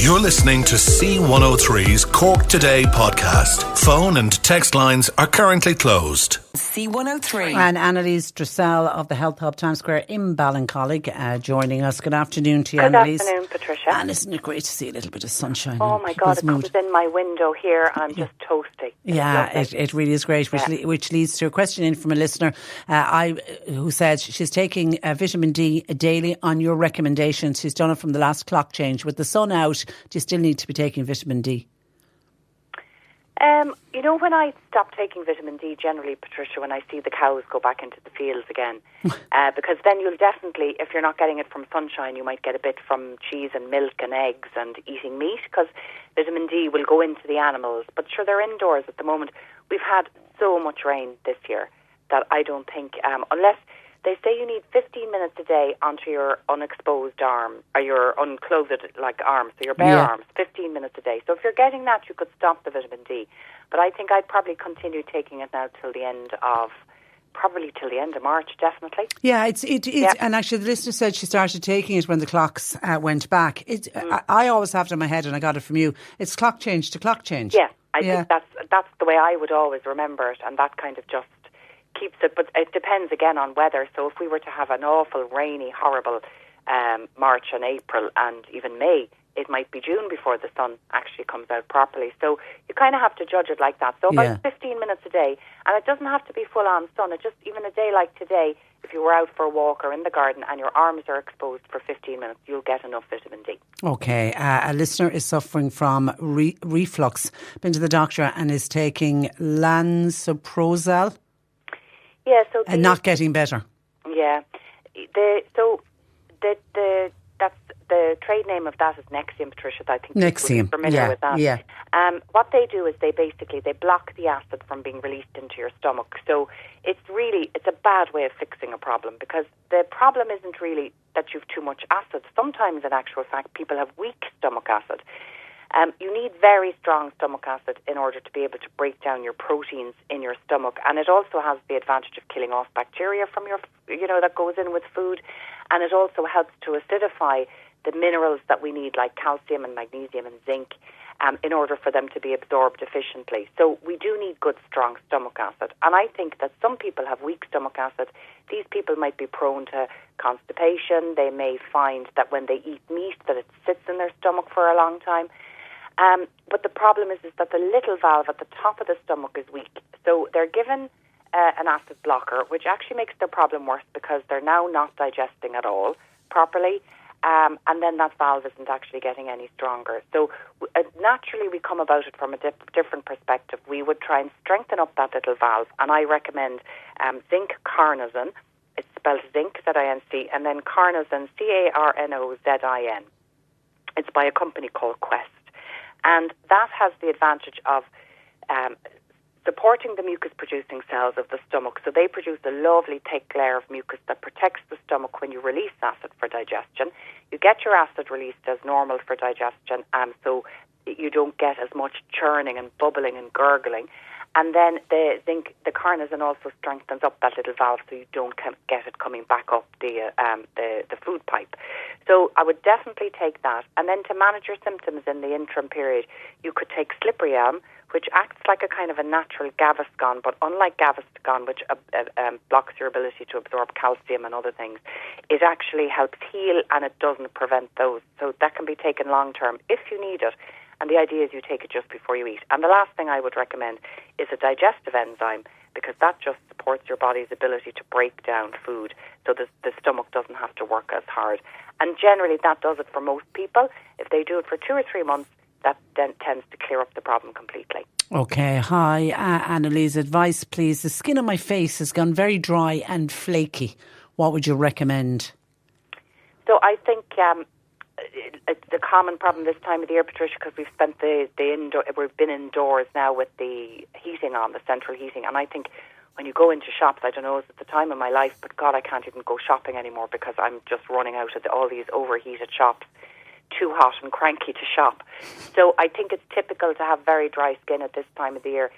You're listening to C103's Cork Today podcast. Phone and text lines are currently closed. C103. And Annalise Dressel of the Health Hub Times Square in Ballincollig joining us. Good afternoon to you, Annalise. Good afternoon, Patricia. And isn't it great to see a little bit of sunshine? Oh my God, it comes in my window here. I'm just toasty. Yeah, it really is great, which leads to a question in from a listener who said she's taking vitamin D daily on your recommendations. She's done it from the last clock change. With the sun out, do you still need to be taking vitamin D? You know, when I stop taking vitamin D, generally, Patricia, when I see the cows go back into the fields again, because then you'll definitely, if you're not getting it from sunshine, you might get a bit from cheese and milk and eggs and eating meat, because vitamin D will go into the animals. But sure, they're indoors at the moment. We've had so much rain this year that I don't think, unless they say you need 15 minutes a day onto your unexposed arm, or your unclothed arms, so your bare arms, 15 minutes a day. So if you're getting that, you could stop the vitamin D. But I think I'd probably continue taking it now till the end of March, definitely. Yeah, it's and actually the listener said she started taking it when the clocks went back. I always have it in my head, and I got it from you. It's clock change to clock change. Yeah, I think that's the way I would always remember it, and that kind of just keeps it. But it depends again on weather. So if we were to have an awful rainy, horrible March and April and even May, it might be June before the sun actually comes out properly. So you kind of have to judge it like that. So about 15 minutes a day, and it doesn't have to be full on sun. It just, even a day like today, if you were out for a walk or in the garden and your arms are exposed for 15 minutes, you'll get enough vitamin D. Okay, a listener is suffering from reflux, been to the doctor and is taking lansoprazole. Yeah, so and not getting better. Yeah, that's the trade name of that is Nexium, Patricia. I think you're familiar with that. Yeah. What they do is they block the acid from being released into your stomach. So it's a bad way of fixing a problem, because the problem isn't really that you've too much acid. Sometimes, in actual fact, people have weak stomach acid. You need very strong stomach acid in order to be able to break down your proteins in your stomach, and it also has the advantage of killing off bacteria from that goes in with food, and it also helps to acidify the minerals that we need, like calcium and magnesium and zinc, in order for them to be absorbed efficiently. So we do need good, strong stomach acid, and I think that some people have weak stomach acid. These people might be prone to constipation. They may find that when they eat meat that it sits in their stomach for a long time. But the problem is that the little valve at the top of the stomach is weak. So they're given an acid blocker, which actually makes their problem worse, because they're now not digesting at all properly. And then that valve isn't actually getting any stronger. So naturally we come about it from a different perspective. We would try and strengthen up that little valve. And I recommend zinc carnosine. It's spelled zinc, Z-I-N-C, and then carnosine, C-A-R-N-O-Z-I-N. It's by a company called Quest. And that has the advantage of supporting the mucus-producing cells of the stomach. So they produce a lovely thick layer of mucus that protects the stomach when you release acid for digestion. You get your acid released as normal for digestion, so you don't get as much churning and bubbling and gurgling. And then the zinc, the carnosine, also strengthens up that little valve, so you don't get it coming back up the food pipe. So I would definitely take that. And then to manage your symptoms in the interim period, you could take slippery elm, which acts like a kind of a natural Gaviscon, but unlike Gaviscon, which blocks your ability to absorb calcium and other things, it actually helps heal, and it doesn't prevent those. So that can be taken long term if you need it. And the idea is you take it just before you eat. And the last thing I would recommend is a digestive enzyme, because that just supports your body's ability to break down food, so the stomach doesn't have to work as hard. And generally that does it for most people. If they do it for 2 or 3 months, that then tends to clear up the problem completely. Okay, hi, Annalise, advice please. The skin on my face has gone very dry and flaky. What would you recommend? So I think the common problem this time of the year, Patricia, because we've spent we've been indoors now with the heating on, the central heating, and I think when you go into shops, I don't know, it's the time of my life, but God, I can't even go shopping anymore because I'm just running out of all these overheated shops. Too hot and cranky to shop. So I think it's typical to have very dry skin at this time of the year.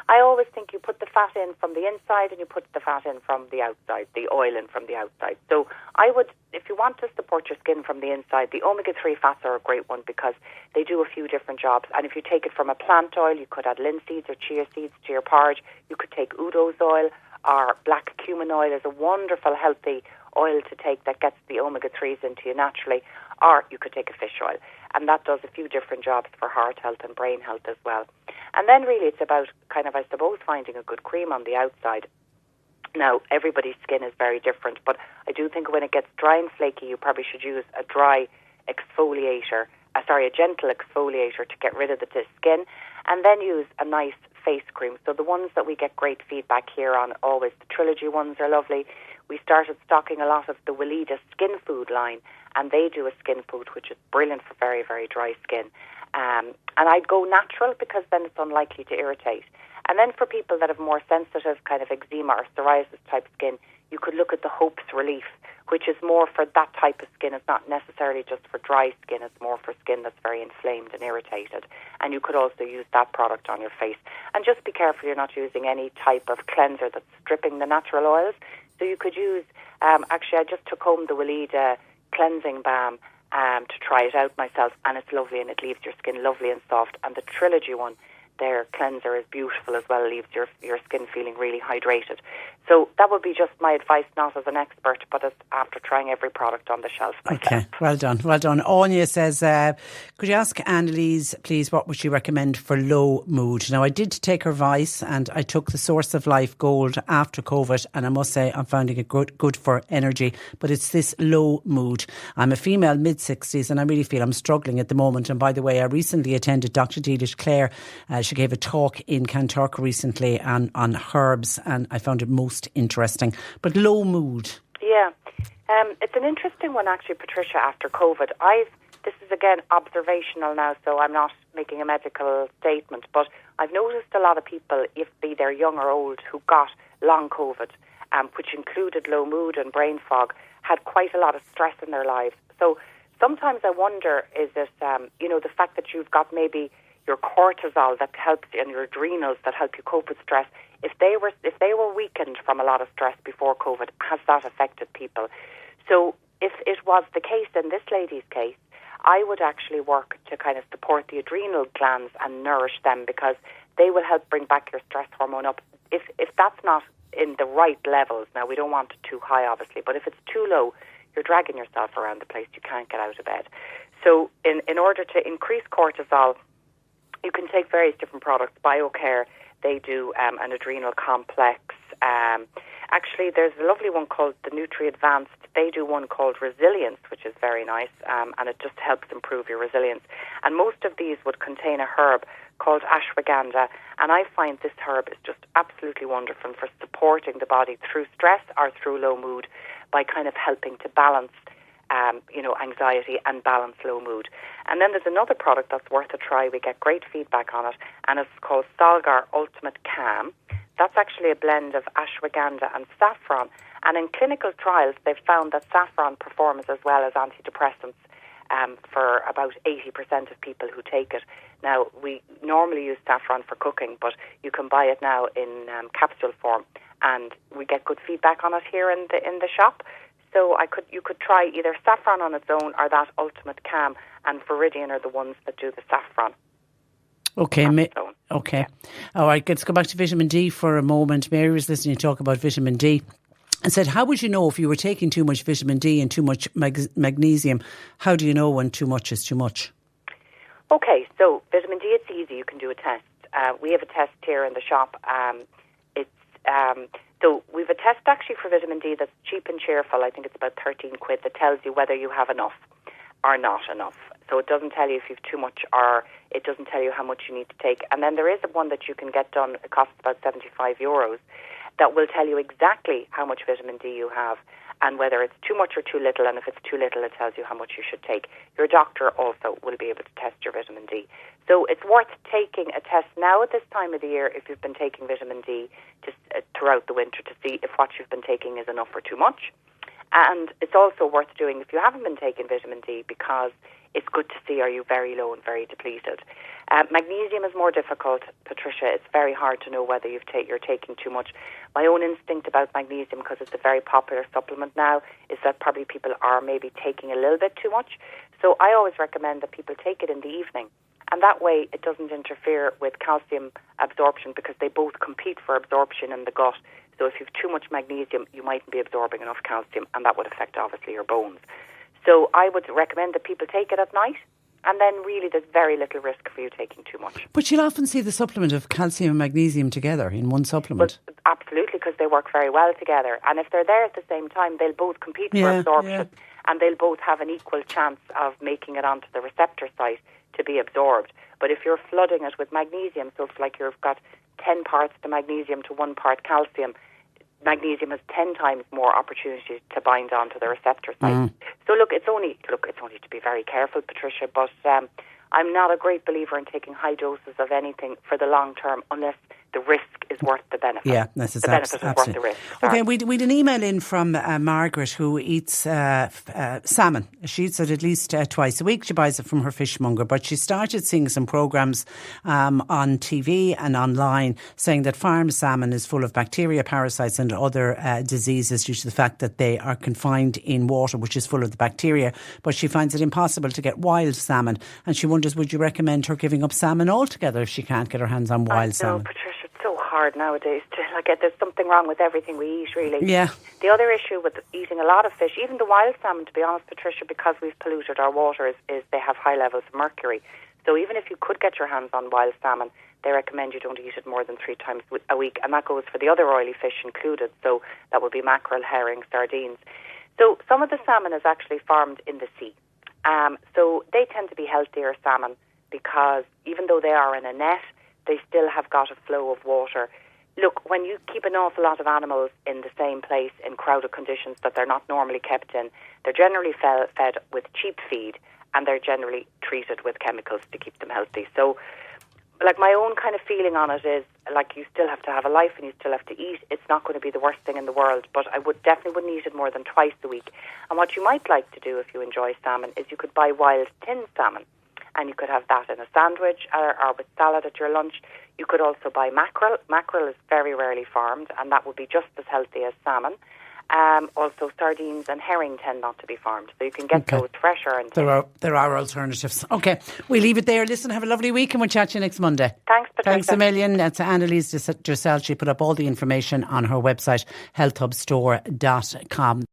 I always think you put the fat in from the inside and you put the fat in from the outside, the oil in from the outside. So I would, if you want to support your skin from the inside, the omega-3 fats are a great one because they do a few different jobs. And if you take it from a plant oil, you could add linseeds or chia seeds to your porridge. You could take udo's oil, or black cumin oil is a wonderful, healthy oil to take that gets the omega-3s into you naturally. Or you could take a fish oil. And that does a few different jobs for heart health and brain health as well. And then really it's about kind of, I suppose, finding a good cream on the outside. Now, everybody's skin is very different, but I do think when it gets dry and flaky, you probably should use a gentle exfoliator to get rid of the skin, and then use a nice face cream. So the ones that we get great feedback here on, always the Trilogy ones are lovely. We started stocking a lot of the Weleda Skin Food line, and they do a skin food which is brilliant for very, very dry skin. And I'd go natural because then it's unlikely to irritate. And then for people that have more sensitive kind of eczema or psoriasis type skin, you could look at the Hopes Relief, which is more for that type of skin. It's not necessarily just for dry skin. It's more for skin that's very inflamed and irritated. And you could also use that product on your face. And just be careful you're not using any type of cleanser that's stripping the natural oils. So you could use, actually I just took home the Weleda cleansing balm to try it out myself, and it's lovely and it leaves your skin lovely and soft. And the Trilogy one, their cleanser is beautiful as well, leaves your skin feeling really hydrated. So that would be just my advice, not as an expert, but as after trying every product on the shelf myself. Okay, well done, well done. Anya says, could you ask Annalise, please, what would she recommend for low mood? Now, I did take her advice and I took the Source of Life Gold after COVID, and I must say I'm finding it good for energy, but it's this low mood. I'm a female mid-60s and I really feel I'm struggling at the moment. And by the way, I recently attended Dr. Deelish Clare. She gave a talk in Kanturk recently on herbs, and I found it most interesting. But low mood. Yeah. It's an interesting one actually, Patricia, after COVID. This is again observational now, so I'm not making a medical statement, but I've noticed a lot of people, if be they're young or old, who got long COVID, which included low mood and brain fog, had quite a lot of stress in their lives. So sometimes I wonder, is it, the fact that you've got maybe your cortisol that helps you and your adrenals that help you cope with stress, if they were weakened from a lot of stress before COVID, has that affected people? So if it was the case in this lady's case, I would actually work to kind of support the adrenal glands and nourish them, because they will help bring back your stress hormone up. If that's not in the right levels, now we don't want it too high obviously, but if it's too low, you're dragging yourself around the place, you can't get out of bed. So in order to increase cortisol, you can take various different products. BioCare, they do an adrenal complex. Actually, there's a lovely one called the Nutri Advanced. They do one called Resilience, which is very nice, and it just helps improve your resilience. And most of these would contain a herb called ashwagandha, and I find this herb is just absolutely wonderful for supporting the body through stress or through low mood by kind of helping to balance anxiety and balance low mood. And then there's another product that's worth a try. We get great feedback on it, and it's called Solgar Ultimate Calm. That's actually a blend of ashwagandha and saffron. And in clinical trials, they've found that saffron performs as well as antidepressants for about 80% of people who take it. Now, we normally use saffron for cooking, but you can buy it now in capsule form, and we get good feedback on it here in the shop. So you could try either saffron on its own or that Ultimate Calm, and Viridian are the ones that do the saffron. Okay. Okay. All right, let's go back to vitamin D for a moment. Mary was listening to talk about vitamin D and said, how would you know if you were taking too much vitamin D and too much magnesium? How do you know when too much is too much? Okay, so vitamin D, it's easy. You can do a test. We have a test here in the shop. So we've a test actually for vitamin D that's cheap and cheerful. I think it's about 13 quid, that tells you whether you have enough or not enough. So it doesn't tell you if you've too much, or it doesn't tell you how much you need to take. And then there is one that you can get done, it costs about €75, that will tell you exactly how much vitamin D you have and whether it's too much or too little. And if it's too little, it tells you how much you should take. Your doctor also will be able to test your vitamin D. So it's worth taking a test now at this time of the year if you've been taking vitamin D throughout the winter, to see if what you've been taking is enough or too much. And it's also worth doing if you haven't been taking vitamin D, because it's good to see are you very low and very depleted. Magnesium is more difficult, Patricia. It's very hard to know whether you're taking too much. My own instinct about magnesium, because it's a very popular supplement now, is that probably people are maybe taking a little bit too much. So I always recommend that people take it in the evening. And that way it doesn't interfere with calcium absorption, because they both compete for absorption in the gut. So if you have too much magnesium, you mightn't be absorbing enough calcium, and that would affect obviously your bones. So I would recommend that people take it at night. And then really there's very little risk for you taking too much. But you'll often see the supplement of calcium and magnesium together in one supplement. Well, absolutely, because they work very well together. And if they're there at the same time, they'll both compete for absorption. And they'll both have an equal chance of making it onto the receptor site to be absorbed. But if you're flooding it with magnesium, so it's like you've got 10 parts to magnesium to 1 part calcium, magnesium has 10 times more opportunity to bind onto the receptor site. So it's only to be very careful, Patricia, but I'm not a great believer in taking high doses of anything for the long term unless the risk is worth the benefit. Yeah, the benefit is worth the risk. Okay, we'd an email in from Margaret, who eats salmon. She eats it at least twice a week. She buys it from her fishmonger, but she started seeing some programmes on TV and online saying that farm salmon is full of bacteria, parasites and other diseases due to the fact that they are confined in water which is full of the bacteria. But she finds it impossible to get wild salmon, and she wonders, would you recommend her giving up salmon altogether if she can't get her hands on wild salmon? Patricia, it's so hard nowadays to there's something wrong with everything we eat, really. Yeah. The other issue with eating a lot of fish, even the wild salmon, to be honest, Patricia, because we've polluted our waters, is they have high levels of mercury. So even if you could get your hands on wild salmon, they recommend you don't eat it more than 3 times a week, and that goes for the other oily fish included. So that would be mackerel, herring, sardines. So some of the salmon is actually farmed in the sea. So they tend to be healthier salmon, because even though they are in a net, they still have got a flow of water. Look, when you keep an awful lot of animals in the same place in crowded conditions that they're not normally kept in, they're generally fed with cheap feed, and they're generally treated with chemicals to keep them healthy. So, my own kind of feeling on it is, you still have to have a life and you still have to eat. It's not going to be the worst thing in the world, but I definitely wouldn't eat it more than twice a week. And what you might like to do if you enjoy salmon is you could buy wild tinned salmon, and you could have that in a sandwich or with salad at your lunch. You could also buy mackerel. Mackerel is very rarely farmed, and that would be just as healthy as salmon. Also, sardines and herring tend not to be farmed, so you can get those fresher. And there are alternatives. Okay, we leave it there. Listen, have a lovely week, and we'll chat to you next Monday. Thanks, Patricia. Thanks a million. That's Annalise Giselle. She put up all the information on her website, healthhubstore.com.